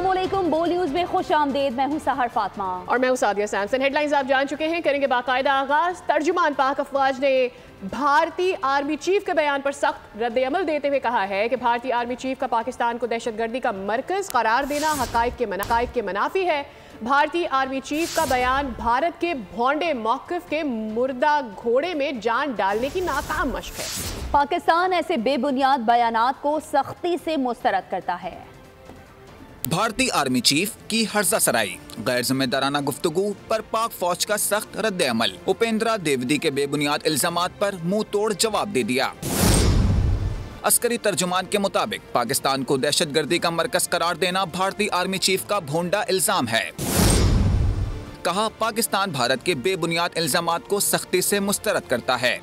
अस्सलामुअलैकुम, बोल न्यूज में खुश आमदेद। मैं हूं सहर फातिमा और मैं हूं सादिया सैमसन। हेडलाइंस आप जान चुके हैं, करेंगे बाकायदा आगाज। तर्जुमान पाक अफवाज ने भारतीय आर्मी चीफ के बयान पर सख्त रद्द-ए-अमल देते हुए कहा है कि भारतीय आर्मी चीफ का पाकिस्तान को दहशतगर्दी का मरकज करार देना हकायक के मनाफी है। भारतीय आर्मी चीफ का बयान भारत के भौंडे मौक़िफ़ के मुर्दा घोड़े में जान डालने की नाकाम मशक है। पाकिस्तान ऐसे बेबुनियाद बयानात को सख्ती से मुस्तरद करता है। भारतीय आर्मी चीफ की हर्जा सराई, गैर जिम्मेदाराना गुफ्तगू पर पाक फौज का सख्त रद्द अमल। उपेंद्रा द्विवेदी के बेबुनियाद इल्जामात पर मुंह तोड़ जवाब दे दिया। अस्करी तर्जुमान के मुताबिक पाकिस्तान को दहशतगर्दी का मरकज करार देना भारतीय आर्मी चीफ का भोंडा इल्जाम है। कहा, पाकिस्तान भारत के बेबुनियाद इल्जामात को सख्ती से मुस्तरद करता है।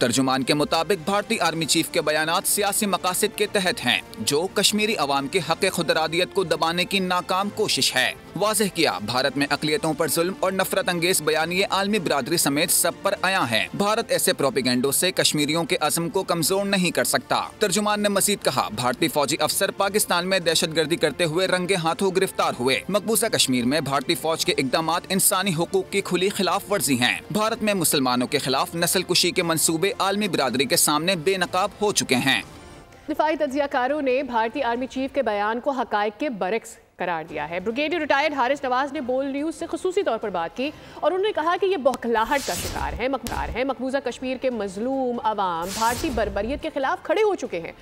तर्जुमान के मुताबिक भारतीय आर्मी चीफ के बयानात सियासी मकासद के तहत हैं, जो कश्मीरी अवाम के हक़ खुदरादियत को दबाने की नाकाम कोशिश है। वाज़ेह किया, भारत में अक़लियतों पर जुल्म और नफरत अंगेज बयानिए आलमी बिरादरी समेत सब पर आया है। भारत ऐसे प्रोपेगेंडो से कश्मीरियों के अज़्म को कमजोर नहीं कर सकता। तर्जुमान ने मजीद कहा, भारतीय फौजी अफसर पाकिस्तान में दहशतगर्दी करते हुए रंगे हाथों गिरफ्तार हुए। मकबूजा कश्मीर में भारतीय फौज के इक़दामात इंसानी हुकूक की खुली खिलाफ वर्जी हैं। भारत में मुसलमानों के खिलाफ नस्ल कुशी के मंसूबे आलमी बिरादरी के सामने बेनकाब हो चुके हैं। दिफाई तज्जियाकारों ने भारतीय आर्मी चीफ के बयान को हकायक के बरक्स करार दिया है। ब्रिगेडियर रिटायर्ड हारिस नवाज ने बोल न्यूज से खुसूसी तौर पर बात की और उन्होंने कहा कि ये बौखलाहट का शिकार है। मकबूजा कश्मीर के मजलूम अवाम भारतीय बर्बरियत के खिलाफ खड़े हो चुके हैं।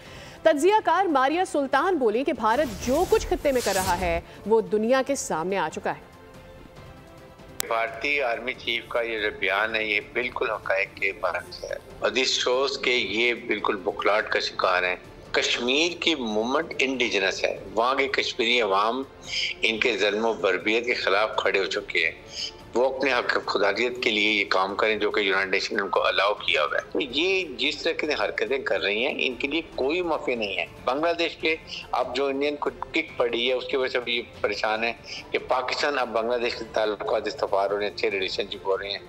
तज्जियाकार मारिया सुल्तान बोली कि भारत जो कुछ खित्ते में कर रहा है वो दुनिया के सामने आ चुका है। भारतीय आर्मी चीफ का ये जो बयान है ये बिल्कुल हकायक के बरक्स है और दिस शोज के ये बिल्कुल बुखलाहट का शिकार है। कश्मीर की मूवमेंट इंडिजिनस है, वहाँ के कश्मीरी अवाम इनके ज़ुल्म और बर्बरियत के खिलाफ खड़े हो चुके हैं। वो अपने हक खुदारियत के लिए ये काम करें जो कि यूनाइटेड नेशन ने उनको अलाउ किया हुआ है। तो ये जिस तरह की हरकतें कर रही हैं इनके लिए कोई माफी नहीं है। बांग्लादेश के अब जो इंडियन को किक पड़ी है उसकी वजह से ये परेशान है कि पाकिस्तान अब बांग्लादेश के ताल्लुकात इस्तफार हो रहे हैं, अच्छे रिलेशनशिप हो रहे हैं,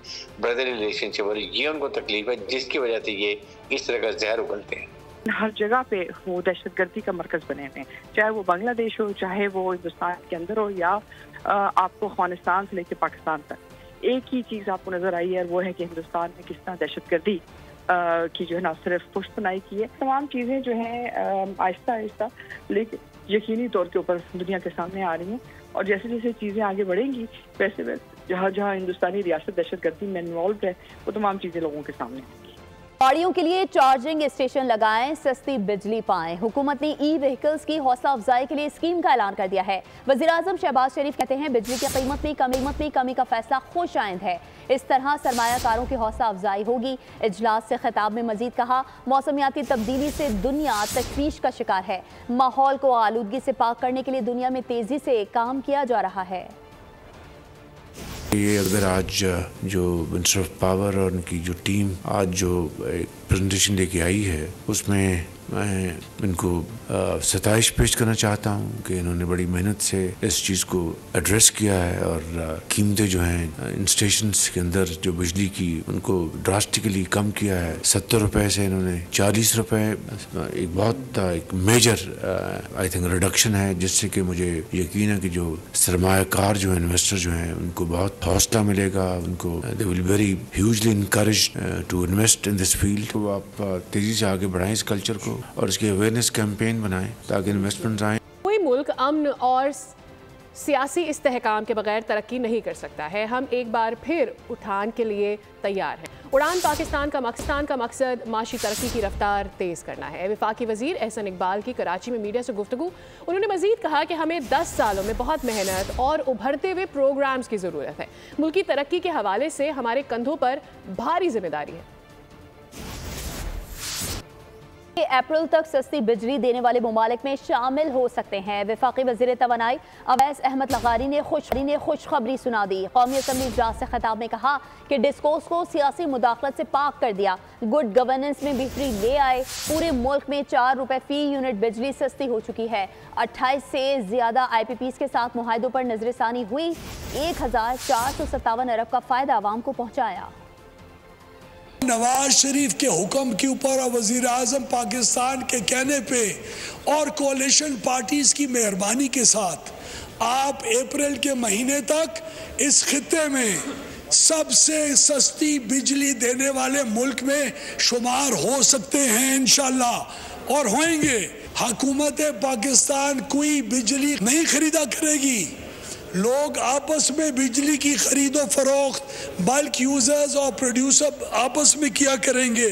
ब्रदरली रिलेशनशिप हो रही है। ये उनको तकलीफ है जिसकी वजह से ये इस तरह का जहर उगलते हैं। हर जगह पे वो दहशतगर्दी का मरकज बने हुए हैं, चाहे वो बांग्लादेश हो, चाहे वो हिंदुस्तान के अंदर हो या आपको अफगानिस्तान से लेकर पाकिस्तान तक। एक ही चीज़ आपको नजर आई है, वो है कि हिंदुस्तान में किस तरह दहशतगर्दी की जो है ना सिर्फ पुष्ट बनाई की है। तमाम चीज़ें जो हैं आहिस्ता आहिस्ता लेकिन यकीनी तौर के ऊपर दुनिया के सामने आ रही हैं और जैसे जैसे चीज़ें आगे बढ़ेंगी वैसे वैसे जहाँ जहाँ हिंदुस्तानी रियासत दहशतगर्दी में इन्वॉल्व है वो तमाम चीज़ें लोगों के सामने आएंगी। गाड़ियों के लिए चार्जिंग स्टेशन लगाएं, सस्ती बिजली पाएं। हुकूमत ने ई व्हीकल्स की हौसला अफजाई के लिए स्कीम का ऐलान कर दिया है। वज़ीर-ए-आज़म शहबाज शरीफ कहते हैं, बिजली की कीमत में कमी का फैसला खुशाइंद है। इस तरह सरमायाकारों की हौसला अफजाई होगी। इजलास से खिताब में मजीद कहा, मौसमियाती तब्दीली से दुनिया तशवीश का शिकार है। माहौल को आलूदगी से पाक करने के लिए दुनिया में तेजी से काम किया जा रहा है। ये अगर आज जो मिनिस्टर ऑफ पावर और उनकी जो टीम आज जो एक प्रेजेंटेशन लेके आई है उसमें मैं इनको सताइश पेश करना चाहता हूँ कि इन्होंने बड़ी मेहनत से इस चीज़ को एड्रेस किया है और कीमतें जो हैं इन स्टेशंस के अंदर जो बिजली की उनको ड्रास्टिकली कम किया है। 70 रुपए से इन्होंने 40 रुपए, एक बहुत एक मेजर आई थिंक रिडक्शन है, जिससे कि मुझे यकीन है कि जो सरमायाकार जो इन्वेस्टर जो हैं उनको बहुत हौसला मिलेगा, उनको they will very hugely encourage to invest in this field. तो आप तेज़ी से आगे बढ़ाएं इस कल्चर को और इसके अवेयरनेस कैंपेन बनाएं ताकि इन्वेस्टमेंट आए। कोई मुल्क अमन और सियासी इस्तेहकाम के बगैर तरक्की नहीं कर सकता है। हम एक बार फिर उठान के लिए तैयार हैं। उड़ान पाकिस्तान का मकसद माशी तरक्की की रफ्तार तेज़ करना है। वफाकी वज़ीर एहसन इकबाल की कराची में मीडिया से गुफ्तगू। उन्होंने मज़ीद कहा कि हमें 10 सालों में बहुत मेहनत और उभरते हुए प्रोग्राम्स की ज़रूरत है। मुल्की तरक्की के हवाले से हमारे कंधों पर भारी जिम्मेदारी है। अप्रैल तक सस्ती बिजली देने वाले ममालिक में शामिल हो सकते हैं। वफाकी वज़ीर तवानाई अवैस अहमद लगारी ने खुशखबरी सुना दी। कौमी असम्बली इजलास से खिताब में कहा कि डिस्कोर्स को सियासी मुदाखलत से पाक कर दिया, गुड गवर्नेंस में बेहतरी ले आए। पूरे मुल्क में 4 रुपए फी यूनिट बिजली सस्ती हो चुकी है। 28 से ज्यादा IPPs के साथ मुआहदों पर नजरसानी हुई। 1457 अरब का फायदा आवाम को पहुँचाया। नवाज शरीफ के हुक्म के ऊपर और वजीर आजम पाकिस्तान के कहने पे और कोalition पार्टीज की मेहरबानी के साथ आप अप्रैल के महीने तक इस खित्ते में सबसे सस्ती बिजली देने वाले मुल्क में शुमार हो सकते हैं इंशाल्लाह, और होंगे। हुकूमत पाकिस्तान कोई बिजली नहीं खरीदा करेगी, लोग आपस में बिजली की खरीदो फरोख्त बल्क यूजर्स और प्रोड्यूसर आपस में किया करेंगे।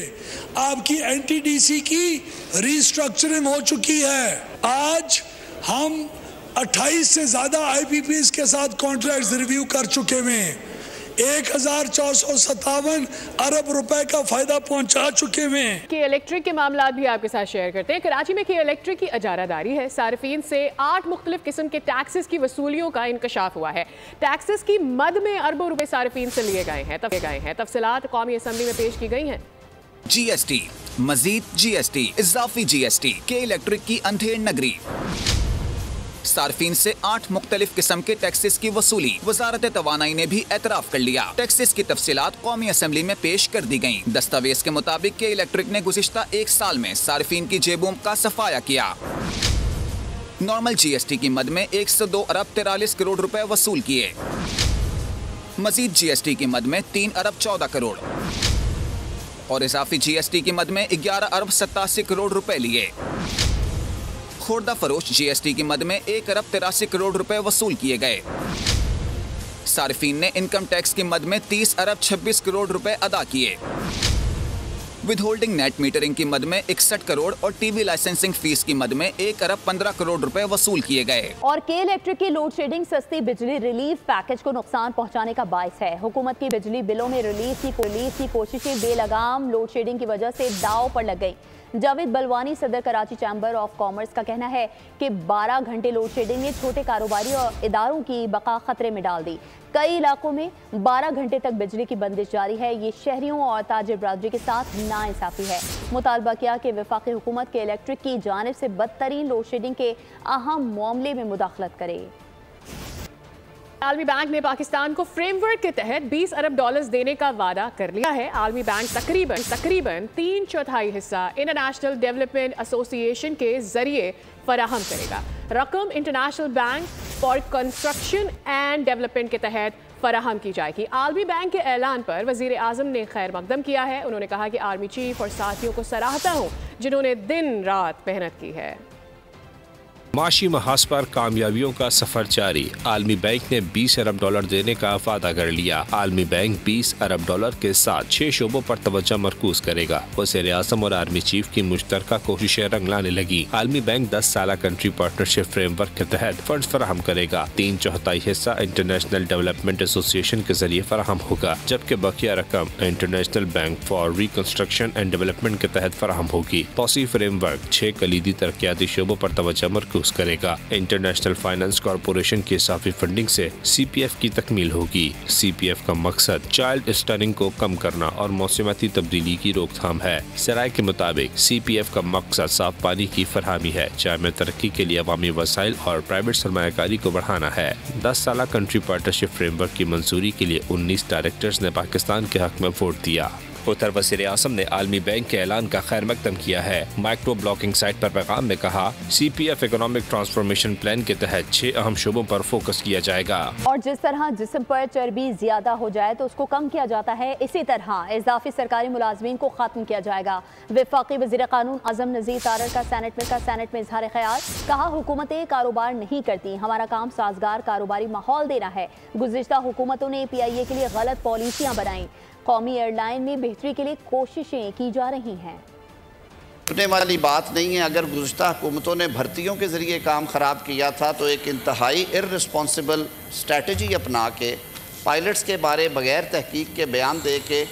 आपकी NTDC की रीस्ट्रक्चरिंग हो चुकी है। आज हम 28 से ज्यादा IPPs के साथ कॉन्ट्रैक्ट्स रिव्यू कर चुके हैं, 1457 अरब रुपए का फायदा पहुंचा चुके हैं। के इलेक्ट्रिक के मामला भी आपके साथ शेयर करते हैं। कराची में के इलेक्ट्रिक की इजारादारी है। सार्फिन से 8 मुख्तलिफ किस्म के टैक्सेस की वसूलियों का इंकशाफ हुआ है। टैक्सेस की मद में अरबों रुपए सार्फिन से लिए गए हैं। तफसीलात कौमी असम्बली में पेश की गई हैं। GST, मजीद GST, इजाफी GST, के इलेक्ट्रिक की अंधेर नगरी। सार्फिन से 8 मुख्तलिफ किस्म के टैक्सेस की वसूली। वजारत तवानाई ने भी एतराफ कर लिया। टैक्सेस की तफसीलात कौमी असम्बली में पेश कर दी गयी। दस्तावेज के मुताबिक के इलेक्ट्रिक ने गुज़िश्ता 1 साल में सार्फिन की जेबों का सफाया किया। नॉर्मल GST की मद में 102 अरब 43 करोड़ रुपए वसूल किए। मजीद GST की मद में 3 अरब 14 करोड़ और इजाफी GST की मद में 11 अरब 87 करोड़ रुपए लिए। खुर्दा फरोश GST की मद में 1 अरब 83 करोड़ रुपए वसूल किए गए। सार्फिन ने इनकम टैक्स की मद में 30 अरब 26 करोड़ रुपए अदा किए। विदहोल्डिंग नेट मीटरिंग की मद में 61 करोड़ और TV लाइसेंसिंग फीस की मद में 1 अरब 15 करोड़ रुपए वसूल किए गए। और के इलेक्ट्रिक की लोड शेडिंग सस्ती बिजली रिलीफ पैकेज को नुकसान पहुंचाने का बायस है। हुकूमत की बिजली बिलों में रिलीफ की कोशिशें बेलगाम लोड शेडिंग की वजह से दांव पर लग गई। जावेद बलवानी सदर कराची चैम्बर ऑफ कॉमर्स का कहना है कि 12 घंटे लोड शेडिंग ने छोटे कारोबारी और इदारों की बका खतरे में डाल दी। कई इलाकों में 12 घंटे तक बिजली की बंदिश जारी है। ये शहरियों और ताजिर बरादरी के साथ नाइंसाफी है। मुतालबा किया कि वफाकी हुकूमत के इलेक्ट्रिक की जानिब से बदतरीन लोड शेडिंग के अहम मामले में मुदाखलत करे। आलमी बैंक ने पाकिस्तान को फ्रेमवर्क के तहत 20 अरब डॉलर्स देने का वादा कर लिया है। आलमी बैंक तकरीबन 3/4 हिस्सा इंटरनेशनल डेवलपमेंट एसोसिएशन के जरिए फराहम करेगा। रकम international bank for construction and development के तहत फराहम की जाएगी। आलमी बैंक के ऐलान पर वजीर आजम ने खैर मकदम किया है। उन्होंने कहा कि आर्मी चीफ और साथियों को सराहता हूँ जिन्होंने दिन रात मेहनत की है। माशी महाज पर कामयाबियों का सफर जारी। आलमी बैंक ने 20 अरब डॉलर देने का वादा कर लिया। आलमी बैंक 20 अरब डॉलर के साथ 6 शोबों पर तवज्जो मरकूज करेगा। वज़ीर आज़म और आर्मी चीफ की मुश्तरका कोशिशें रंग लाने लगी। आलमी बैंक 10 साल कंट्री पार्टनरशिप फ्रेमवर्क के तहत फंड फराहम करेगा। 3/4 हिस्सा इंटरनेशनल डेवलपमेंट एसोसिएशन के जरिए फराहम होगा, जबकि बकिया रकम international bank for reconstruction and development के तहत फराहम होगी। तौसीफ फ्रेमवर्क 6 कलीदी तरक्याती शोबों पर तवज्जो मरकूज करेगा। इंटरनेशनल फाइनेंस कॉरपोरेशन की इजाफी फंडिंग से CPF की तकमील होगी। CPF का मकसद चाइल्ड स्टनिंग को कम करना और मौसमाती तब्दीली की रोकथाम है। सराय के मुताबिक CPF का मकसद साफ पानी की फरहमी है। जामे तरक्की के लिए अवामी वसाइल और प्राइवेट सरमायाकारी को बढ़ाना है। 10 साल कंट्री पार्टनरशिप फ्रेमवर्क की मंजूरी के लिए 19 डायरेक्टर्स ने पाकिस्तान के हक में वोट दिया। उत्तर वज़ीर आज़म ने आलमी बैंक के ऐलान का खैर मकदम किया है। माइक्रो ब्लॉकिंग साइट पर पैगाम में कहा, CPF इकोनॉमिक ट्रांसफॉर्मेशन प्लान के तहत 6 अहम शोबों पर फोकस किया जाएगा। और जिस तरह जिस्म पर चर्बी ज्यादा हो जाए तो उसको कम किया जाता है, इसी तरह इजाफी सरकारी मुलाजमीन को खत्म किया जाएगा। वफाकी वज़ीर कानून आज़म नज़ीर तारड़ का सेनेट में इजहार ख्याल। कहा, हुकूमतें कारोबार नहीं करती, हमारा काम साजगार कारोबारी माहौल देना है। गुज़िश्ता हुकूमतों ने PIA के लिए गलत पॉलिसियाँ बनाई। कौमी एयरलाइन में बेहतरी के लिए कोशिशें की जा रही हैं। रुकने वाली बात नहीं है। अगर गुज़िश्ता हुकूमतों ने भर्तियों के ज़रिए काम ख़राब किया था तो एक इंतहाई इर्रिस्पॉन्सिबल स्ट्रेटजी अपना के पायलट्स के बारे बग़ैर तहकीक के बयान दे के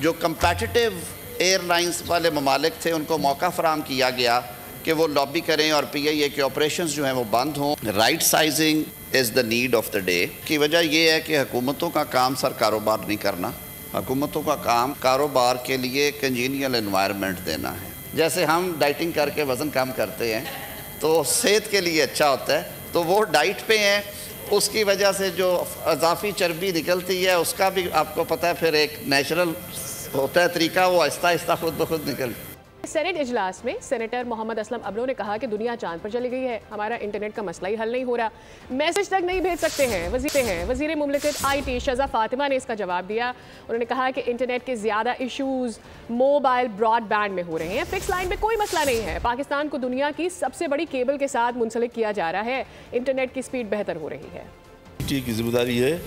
जो कम्पेटिटिव एयरलाइंस वाले ममालिक थे उनको मौका फ़राहम किया गया कि वो लॉबी करें और PIA के ऑपरेशंस जो हैं वो बंद हों। Right sizing is the need of the day की वजह ये है कि हुकूमतों का काम सर कारोबार नहीं करना, हुकूमतों का काम कारोबार के लिए कंजीनियल एनवायरनमेंट देना है। जैसे हम डाइटिंग करके वज़न कम करते हैं तो सेहत के लिए अच्छा होता है, तो वो डाइट पे हैं, उसकी वजह से जो इजाफी चर्बी निकलती है उसका भी आपको पता है फिर एक नेचुरल होता है तरीका, वो आहिस्ता आहिस्ता खुद ब खुद निकल। सेनेट इजलास में सेनेटर मोहम्मद असलम अबलो ने कहा कि दुनिया चांद पर चली गई है, हमारा इंटरनेट का मसला ही हल नहीं हो रहा, मैसेज तक नहीं भेज सकते हैं। वजीर मुमलिकत IT शाज़ा फातिमा ने इसका जवाब दिया। उन्होंने कहा कि इंटरनेट के ज़्यादा इशूज़ मोबाइल ब्रॉडबैंड में हो रहे हैं, फिक्स लाइन में कोई मसला नहीं है। पाकिस्तान को दुनिया की सबसे बड़ी केबल के साथ मुंसलिक किया जा रहा है, इंटरनेट की स्पीड बेहतर हो रही है। की जिम्मेदारी है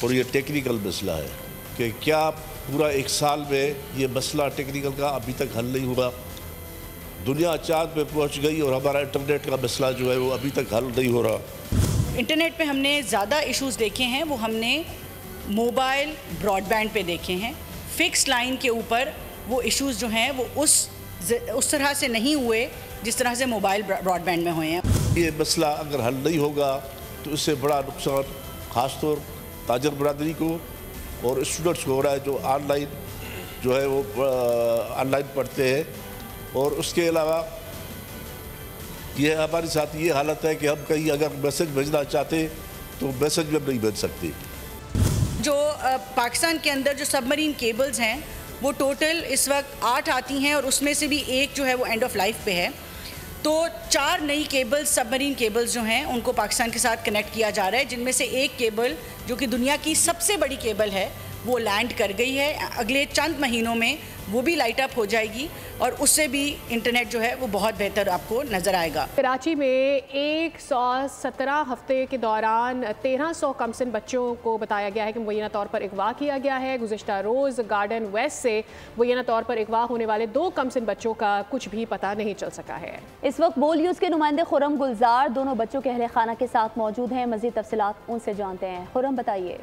और ये टेक्निकल मसला है कि क्या पूरा एक साल में ये मसला टेक्निकल का अभी तक हल नहीं हुआ। दुनिया चांद पे पहुंच गई और हमारा इंटरनेट का मसला जो है वो अभी तक हल नहीं हो रहा। इंटरनेट पे हमने ज़्यादा इश्यूज़ देखे हैं, वो हमने मोबाइल ब्रॉडबैंड पे देखे हैं। फिक्स लाइन के ऊपर वो इश्यूज़ जो हैं वो उस तरह से नहीं हुए जिस तरह से मोबाइल ब्रॉडबैंड में हुए हैं। ये मसला अगर हल नहीं होगा तो इससे बड़ा नुकसान ख़ासतौर ताजर बरादरी को और स्टूडेंट्स को हो रहा है जो ऑनलाइन जो है वो ऑनलाइन पढ़ते हैं। और उसके अलावा ये हमारे साथ ये हालत है कि हम कहीं अगर मैसेज भेजना चाहते तो मैसेज भी नहीं भेज सकते। जो पाकिस्तान के अंदर जो सबमरीन केबल्स हैं वो टोटल इस वक्त 8 आती हैं और उसमें से भी एक जो है वो एंड ऑफ लाइफ पे है। तो 4 नई केबल्स सबमरीन केबल्स जो हैं उनको पाकिस्तान के साथ कनेक्ट किया जा रहा है, जिनमें से एक केबल जो कि दुनिया की सबसे बड़ी केबल है वो लैंड कर गई है। अगले चंद महीनों में वो भी लाइट अप हो जाएगी और उससे भी इंटरनेट जो है वो बहुत बेहतर आपको नज़र आएगा। कराची में 117 हफ्ते के दौरान 1300 कमसिन बच्चों को बताया गया है कि मुबैना तौर पर अगवा किया गया है। गुज़िश्ता रोज़ गार्डन वेस्ट से मुबैना तौर पर अगवा होने वाले 2 कमसिन बच्चों का कुछ भी पता नहीं चल सका है। इस वक्त बोल न्यूज़ के नुमाइंदे खुरम गुलजार दोनों बच्चों के अहले खाना के साथ मौजूद हैं। मज़ीद तफसीलात उनसे जानते हैं। खुरम बताइए।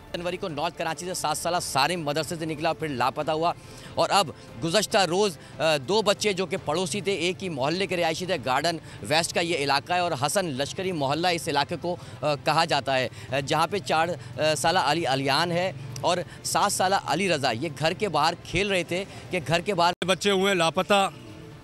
जनवरी को नॉर्थ कराची से 7 साल सारिम मदरसे से निकला, फिर लापता हुआ और अब गुज़श्ता रोज़ 2 बच्चे जो कि पड़ोसी थे, एक ही मोहल्ले के रिहायशी थे, गार्डन वेस्ट का ये इलाका है और हसन लश्करी मोहल्ला इस इलाके को कहा जाता है, जहाँ पे 4 साल अली अलियान है और 7 साल अली रज़ा ये घर के बाहर खेल रहे थे कि घर के बाहर बच्चे हुए लापता।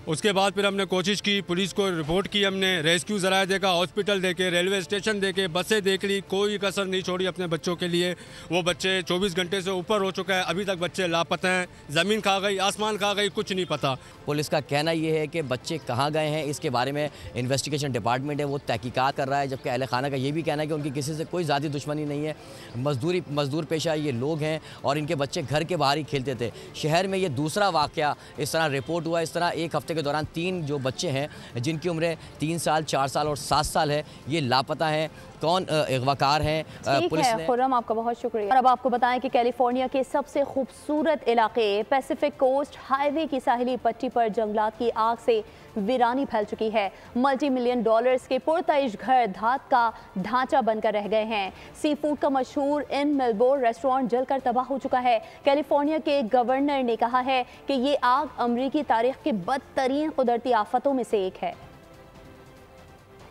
उसके बाद फिर हमने कोशिश की, पुलिस को रिपोर्ट की, हमने रेस्क्यू ज़राए देखा, हॉस्पिटल देखे, रेलवे स्टेशन देखे, बसें देख ली, कोई कसर नहीं छोड़ी अपने बच्चों के लिए। वो बच्चे 24 घंटे से ऊपर हो चुका है, अभी तक बच्चे लापता हैं। ज़मीन खा गई, आसमान खा गई, कुछ नहीं पता। पुलिस का कहना ये है कि बच्चे कहाँ गए हैं, इसके बारे में इन्वेस्टिगेशन डिपार्टमेंट है वो तहकीकात कर रहा है, जबकि अहले खाना का ये भी कहना है कि उनकी किसी से कोई ज़्यादा दुश्मनी नहीं है। मजदूर पेशा ये लोग हैं और इनके बच्चे घर के बाहर ही खेलते थे। शहर में ये दूसरा वाक़या इस तरह रिपोर्ट हुआ। इस तरह एक हफ्ते के दौरान 3 जो बच्चे हैं जिनकी उम्रें 3 साल, 4 साल और 7 साल है, ये लापता हैं। कौन अगवाकार हैं पुलिस ने। खुर्रम, आपका बहुत शुक्रिया। और अब आपको बताएं कि कैलिफोर्निया के सबसे खूबसूरत इलाके पैसिफिक कोस्ट हाईवे की साहिली पट्टी पर जंगलात की आग से वीरानी फैल चुकी है। $multi-million के पुरताइश घर धात का ढांचा बनकर रह गए हैं। सी फूड का मशहूर इन मेलबोर्न रेस्टोरेंट जलकर तबाह हो चुका है। कैलिफोर्निया के गवर्नर ने कहा है कि ये आग अमरीकी तारीख की बदतरीन कुदरती आफतों में से एक है।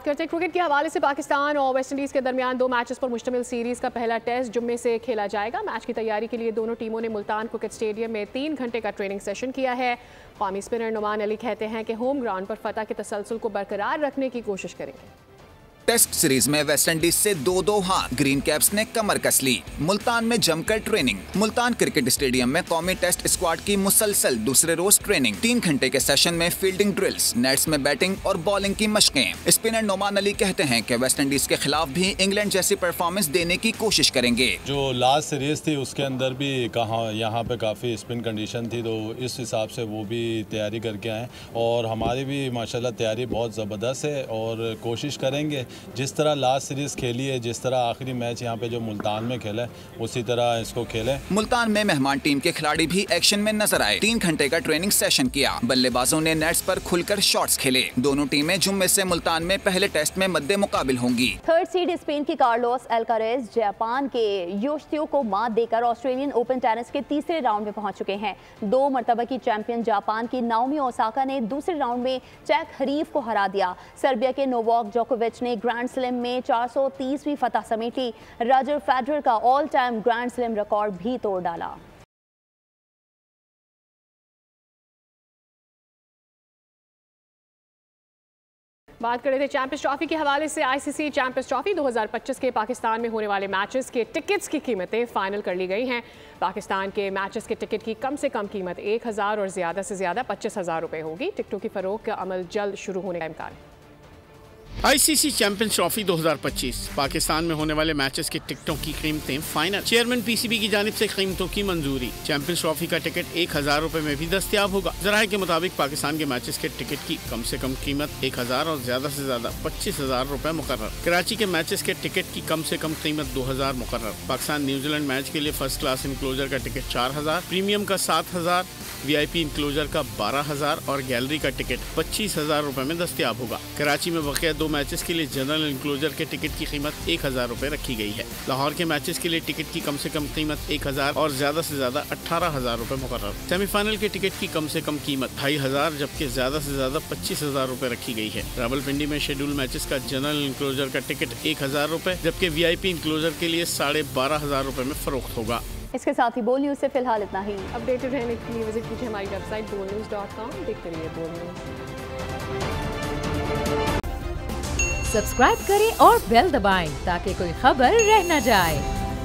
करते क्रिकेट के हवाले से पाकिस्तान और वेस्ट इंडीज़ के दरमियान 2 मैचेस पर मुश्तमिल सीरीज़ का पहला टेस्ट जुम्मे से खेला जाएगा। मैच की तैयारी के लिए दोनों टीमों ने मुल्तान क्रिकेट स्टेडियम में 3 घंटे का ट्रेनिंग सेशन किया है। कौमी स्पिनर नुमान अली कहते हैं कि होम ग्राउंड पर फतह के तसलसल को बरकरार रखने की कोशिश करेंगे। टेस्ट सीरीज में वेस्ट इंडीज से 2-2 हार। ग्रीन कैप्स ने कमर कस ली। मुल्तान में जमकर ट्रेनिंग। मुल्तान क्रिकेट स्टेडियम में कौमी टेस्ट स्क्वाड की मुसलसल दूसरे रोज ट्रेनिंग। 3 घंटे के सेशन में फील्डिंग ड्रिल्स, नेट्स में बैटिंग और बॉलिंग की मशकें। स्पिनर नोमान अली कहते हैं कि वेस्ट इंडीज के खिलाफ भी इंग्लैंड जैसी परफॉर्मेंस देने की कोशिश करेंगे। जो लास्ट सीरीज थी उसके अंदर भी यहाँ पे काफ़ी स्पिन कंडीशन थी, तो इस हिसाब से वो भी तैयारी करके आए और हमारी भी माशाल्लाह तैयारी बहुत ज़बरदस्त है और कोशिश करेंगे जिस तरह लास्ट सीरीज खेली है, जिस तरह आखिरी मैच यहाँ पे जो मुल्तान में खेला है उसी तरह इसको खेले। मुल्तान में मेहमान टीम के खिलाड़ी भी एक्शन में नजर आए। 3 घंटे का ट्रेनिंग सेशन किया। बल्लेबाजों ने नेट्स पर खुलकर शॉट्स खेले। दोनों टीमें जुम्मे से मुल्तान में पहले टेस्ट में मद्दे मुकाबिल होंगी। 3rd सीड स्पेन की कार्लोस अल्कारेज जापान के योशियो को मात देकर ऑस्ट्रेलियन ओपन टेनिस के तीसरे राउंड में पहुंच चुके हैं। 2 मरतबा की चैंपियन जापान की नाओमी ओसाका ने दूसरे राउंड में चेक हरीफ को हरा दिया। सर्बिया के नोवाक जोकोविच ने ग्रैंड स्लैम में 430वीं फतह समेटी। रॉजर फेडरर का all time grand slam record भी तोड़ डाला। बात कर रहे थे चैंपियंस ट्रॉफी के हवाले से। आईसीसी चैंपियंस ट्रॉफी 2025 के पाकिस्तान में होने वाले मैचेस के टिकट्स की कीमतें फाइनल कर ली गई हैं। पाकिस्तान के मैचेस के टिकट की कम से कम कीमत 1000 और ज़्यादा से ज़्यादा 25,000 रुपये होगी। टिकटों की फरोख्त का अमल जल्द शुरू होने का इम्कान है। आईसीसी चैंपियंस ट्रॉफी 2025 पाकिस्तान में होने वाले मैचेस की टिकटों की कीमतें फाइनल। चेयरमैन पीसीबी की जानिब से कीमतों की मंजूरी। चैंपियंस ट्रॉफी का टिकट 1000 रुपए में भी दस्तयाब होगा। जराये के मुताबिक पाकिस्तान के मैचेस के टिकट की कम से कम कीमत 1000 और ज्यादा से ज्यादा 25,000 रुपए मुकर्रर। कराची के मैचेस के टिकट की कम से कम कीमत 2000 मुकर्रर। पाकिस्तान न्यूजीलैंड मैच के लिए फर्स्ट क्लास इंक्लोजर का टिकट 4000, प्रीमियम का 7000, वीआईपी इंक्लोजर का 12000 और गैलरी का टिकट 25,000 रुपए में दस्तयाब होगा। कराची में वाक़या 2 मैचेस के लिए जनरल इंक्लोजर के टिकट की कीमत 1000 रुपए रखी गई है। लाहौर के मैचेस के लिए टिकट की कम से कम कीमत 1000 और ज्यादा से ज्यादा 18,000 रुपए मुकर्रर। सेमीफाइनल के टिकट की कम से कम कीमत 2500 जबकि ज्यादा से ज्यादा 25,000 रुपए रखी गई है। रावलपिंडी में शेड्यूल मैचेस का जनरल इंक्लोजर का टिकट 1000 रुपए जबकि वीआईपी इंक्लोजर के लिए 12,500 रुपए में फरोख्त होगा। इसके साथ ही बोल न्यूज से फिलहाल इतना ही। अपडेटेड रहने के लिए विजिट कीजिए हमारी वेबसाइट bolnews.com। देखते रहिए बोल न्यूज। सब्सक्राइब करें और बेल दबाएं ताकि कोई खबर रह न जाए।